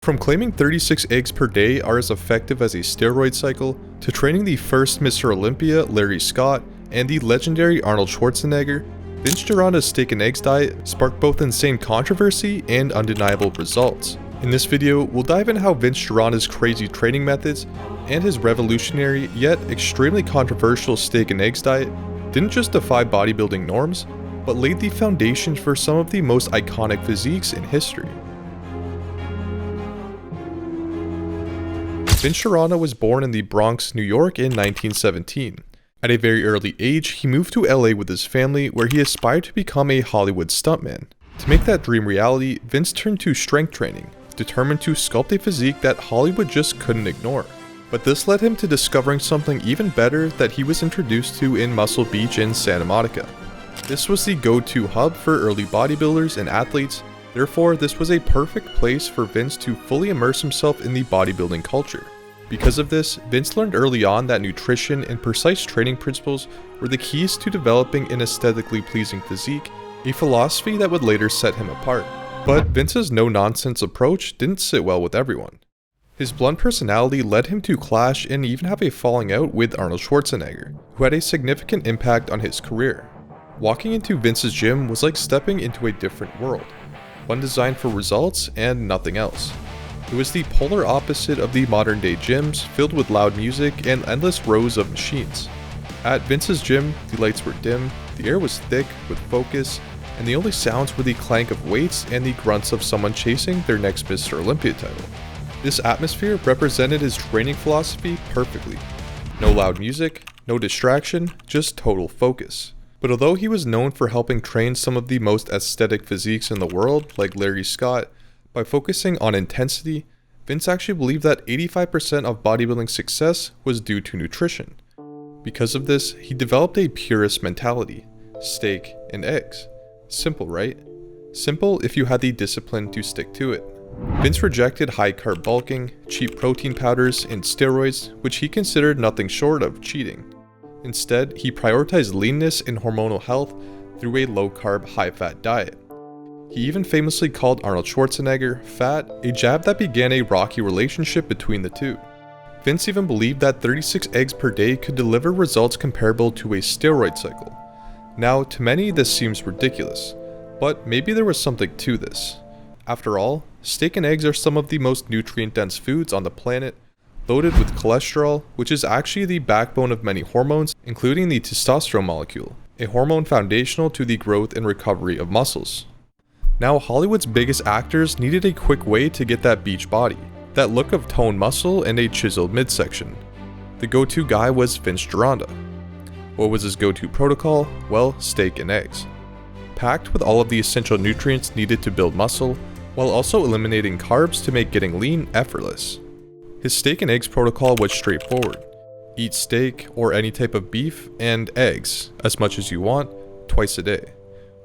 From claiming 36 eggs per day are as effective as a steroid cycle, to training the first Mr. Olympia, Larry Scott, and the legendary Arnold Schwarzenegger, Vince Gironda's steak and eggs diet sparked both insane controversy and undeniable results. In this video, we'll dive into how Vince Gironda's crazy training methods and his revolutionary yet extremely controversial steak and eggs diet didn't just defy bodybuilding norms, but laid the foundation for some of the most iconic physiques in history. Vince Gironda was born in the Bronx, New York in 1917. At a very early age, he moved to LA with his family where he aspired to become a Hollywood stuntman. To make that dream reality, Vince turned to strength training, determined to sculpt a physique that Hollywood just couldn't ignore. But this led him to discovering something even better that he was introduced to in Muscle Beach in Santa Monica. This was the go-to hub for early bodybuilders and athletes. Therefore, this was a perfect place for Vince to fully immerse himself in the bodybuilding culture. Because of this, Vince learned early on that nutrition and precise training principles were the keys to developing an aesthetically pleasing physique, a philosophy that would later set him apart. But Vince's no-nonsense approach didn't sit well with everyone. His blunt personality led him to clash and even have a falling out with Arnold Schwarzenegger, who had a significant impact on his career. Walking into Vince's gym was like stepping into a different world, one designed for results and nothing else. It was the polar opposite of the modern day gyms, filled with loud music and endless rows of machines. At Vince's gym, the lights were dim, the air was thick with focus, and the only sounds were the clank of weights and the grunts of someone chasing their next Mr. Olympia title. This atmosphere represented his training philosophy perfectly. No loud music, no distraction, just total focus. But although he was known for helping train some of the most aesthetic physiques in the world, like Larry Scott, by focusing on intensity, Vince actually believed that 85% of bodybuilding success was due to nutrition. Because of this, he developed a purist mentality: steak and eggs. Simple, right? Simple if you had the discipline to stick to it. Vince rejected high-carb bulking, cheap protein powders, and steroids, which he considered nothing short of cheating. Instead, he prioritized leanness and hormonal health through a low-carb, high-fat diet. He even famously called Arnold Schwarzenegger fat, a jab that began a rocky relationship between the two. Vince even believed that 36 eggs per day could deliver results comparable to a steroid cycle. Now, to many this seems ridiculous, but maybe there was something to this. After all, steak and eggs are some of the most nutrient-dense foods on the planet, loaded with cholesterol, which is actually the backbone of many hormones, including the testosterone molecule, a hormone foundational to the growth and recovery of muscles. Now, Hollywood's biggest actors needed a quick way to get that beach body, that look of toned muscle and a chiseled midsection. The go-to guy was Vince Gironda. What was his go-to protocol? Well, steak and eggs. Packed with all of the essential nutrients needed to build muscle, while also eliminating carbs to make getting lean effortless. His steak and eggs protocol was straightforward. Eat steak or any type of beef and eggs, as much as you want, twice a day.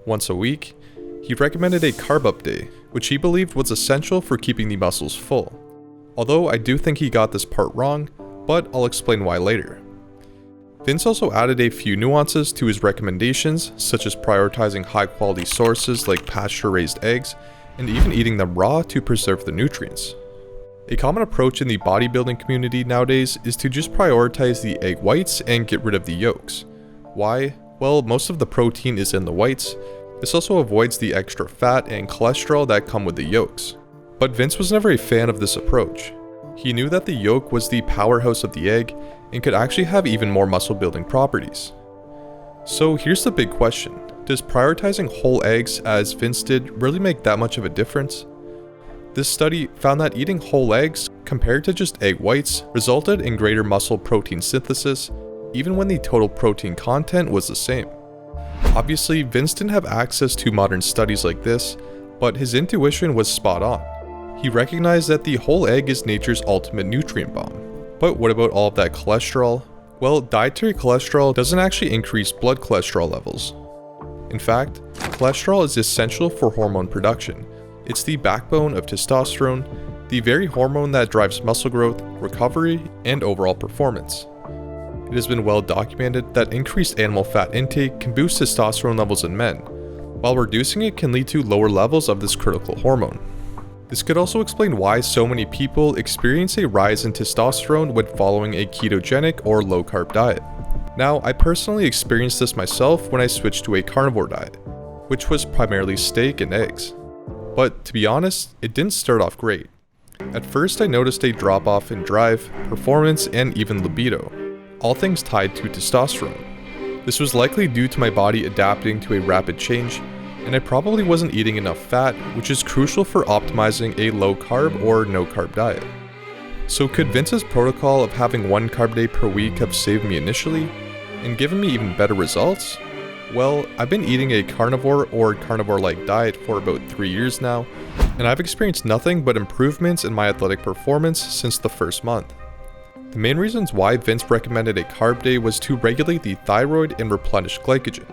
Once a week, he recommended a carb up day, which he believed was essential for keeping the muscles full. Although I do think he got this part wrong, but I'll explain why later. Vince also added a few nuances to his recommendations, such as prioritizing high quality sources like pasture raised eggs, and even eating them raw to preserve the nutrients. A common approach in the bodybuilding community nowadays is to just prioritize the egg whites and get rid of the yolks. Why? Well, most of the protein is in the whites. This also avoids the extra fat and cholesterol that come with the yolks. But Vince was never a fan of this approach. He knew that the yolk was the powerhouse of the egg and could actually have even more muscle building properties. So here's the big question: does prioritizing whole eggs, as Vince did, really make that much of a difference? This study found that eating whole eggs, compared to just egg whites, resulted in greater muscle protein synthesis, even when the total protein content was the same. Obviously, Vince didn't have access to modern studies like this, but his intuition was spot on. He recognized that the whole egg is nature's ultimate nutrient bomb. But what about all of that cholesterol? Well, dietary cholesterol doesn't actually increase blood cholesterol levels. In fact, cholesterol is essential for hormone production. It's the backbone of testosterone, the very hormone that drives muscle growth, recovery, and overall performance. It has been well documented that increased animal fat intake can boost testosterone levels in men, while reducing it can lead to lower levels of this critical hormone. This could also explain why so many people experience a rise in testosterone when following a ketogenic or low-carb diet. Now, I personally experienced this myself when I switched to a carnivore diet, which was primarily steak and eggs. But to be honest, it didn't start off great. At first, I noticed a drop-off in drive, performance, and even libido, all things tied to testosterone. This was likely due to my body adapting to a rapid change, and I probably wasn't eating enough fat, which is crucial for optimizing a low-carb or no-carb diet. So could Vince's protocol of having 1 carb day per week have saved me initially, and given me even better results? Well, I've been eating a carnivore or carnivore-like diet for about 3 years now, and I've experienced nothing but improvements in my athletic performance since the first month. The main reasons why Vince recommended a carb day was to regulate the thyroid and replenish glycogen.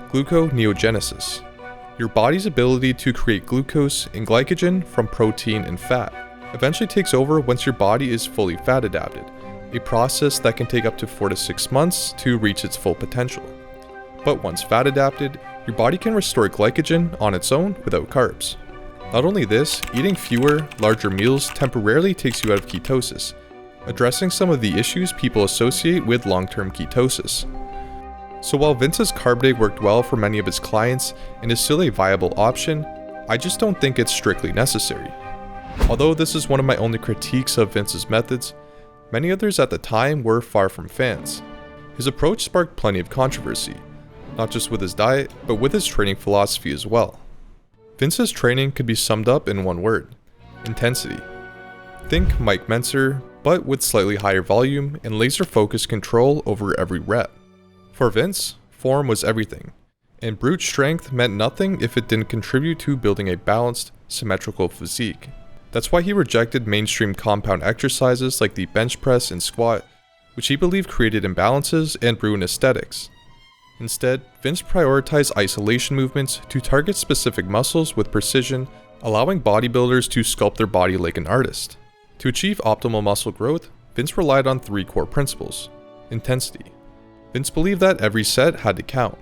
Gluconeogenesis: your body's ability to create glucose and glycogen from protein and fat eventually takes over once your body is fully fat adapted, a process that can take up to 4 to 6 months to reach its full potential. But once fat adapted, your body can restore glycogen on its own without carbs. Not only this, eating fewer, larger meals temporarily takes you out of ketosis, addressing some of the issues people associate with long-term ketosis. So while Vince's carb day worked well for many of his clients and is still a viable option, I just don't think it's strictly necessary. Although this is one of my only critiques of Vince's methods, many others at the time were far from fans. His approach sparked plenty of controversy, not just with his diet, but with his training philosophy as well. Vince's training could be summed up in one word: intensity. Think Mike Mentzer, but with slightly higher volume and laser-focused control over every rep. For Vince, form was everything, and brute strength meant nothing if it didn't contribute to building a balanced, symmetrical physique. That's why he rejected mainstream compound exercises like the bench press and squat, which he believed created imbalances and ruined aesthetics. Instead, Vince prioritized isolation movements to target specific muscles with precision, allowing bodybuilders to sculpt their body like an artist. To achieve optimal muscle growth, Vince relied on 3 core principles. Intensity. Vince believed that every set had to count.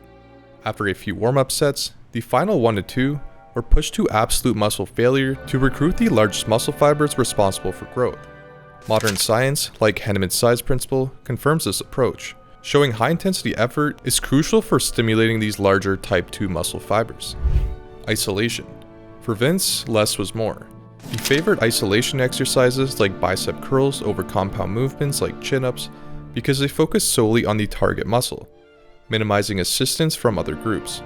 After a few warm-up sets, the final 1 to 2 were pushed to absolute muscle failure to recruit the largest muscle fibers responsible for growth. Modern science, like Henneman's size principle, confirms this approach, showing high-intensity effort is crucial for stimulating these larger type 2 muscle fibers. Isolation. For Vince, less was more. He favored isolation exercises like bicep curls over compound movements like chin-ups because they focus solely on the target muscle, minimizing assistance from other groups.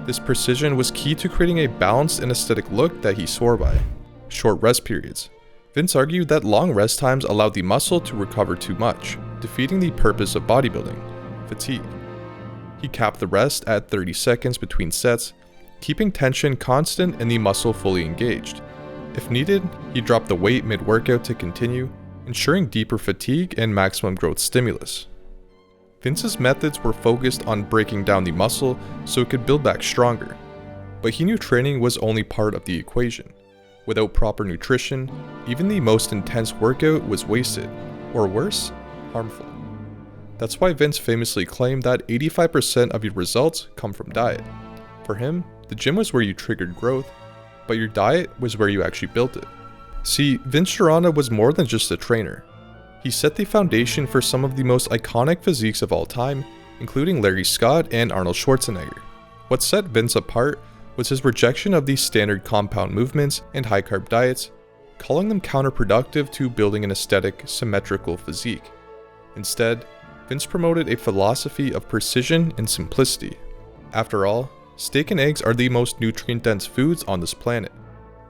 This precision was key to creating a balanced and aesthetic look that he swore by. Short rest periods. Vince argued that long rest times allowed the muscle to recover too much, defeating the purpose of bodybuilding: fatigue. He capped the rest at 30 seconds between sets, keeping tension constant and the muscle fully engaged. If needed, he dropped the weight mid-workout to continue, ensuring deeper fatigue and maximum growth stimulus. Vince's methods were focused on breaking down the muscle so it could build back stronger, but he knew training was only part of the equation. Without proper nutrition, even the most intense workout was wasted, or worse, harmful. That's why Vince famously claimed that 85% of your results come from diet. For him, the gym was where you triggered growth, but your diet was where you actually built it. See, Vince Gironda was more than just a trainer. He set the foundation for some of the most iconic physiques of all time, including Larry Scott and Arnold Schwarzenegger. What set Vince apart was his rejection of these standard compound movements and high-carb diets, calling them counterproductive to building an aesthetic, symmetrical physique. Instead, Vince promoted a philosophy of precision and simplicity. After all, steak and eggs are the most nutrient-dense foods on this planet.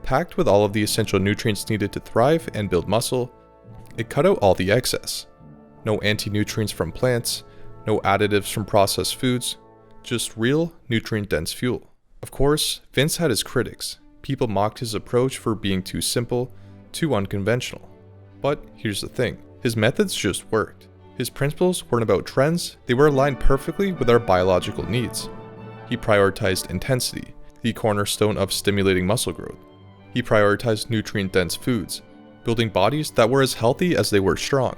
Packed with all of the essential nutrients needed to thrive and build muscle, it cut out all the excess. No anti-nutrients from plants, no additives from processed foods, just real, nutrient-dense fuel. Of course, Vince had his critics. People mocked his approach for being too simple, too unconventional. But here's the thing, his methods just worked. His principles weren't about trends, they were aligned perfectly with our biological needs. He prioritized intensity, the cornerstone of stimulating muscle growth. He prioritized nutrient-dense foods, building bodies that were as healthy as they were strong.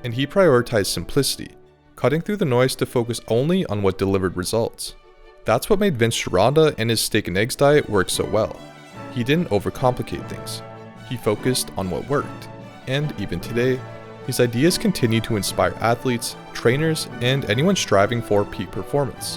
And he prioritized simplicity, cutting through the noise to focus only on what delivered results. That's what made Vince Gironda and his steak and eggs diet work so well. He didn't overcomplicate things. He focused on what worked. And even today, his ideas continue to inspire athletes, trainers, and anyone striving for peak performance.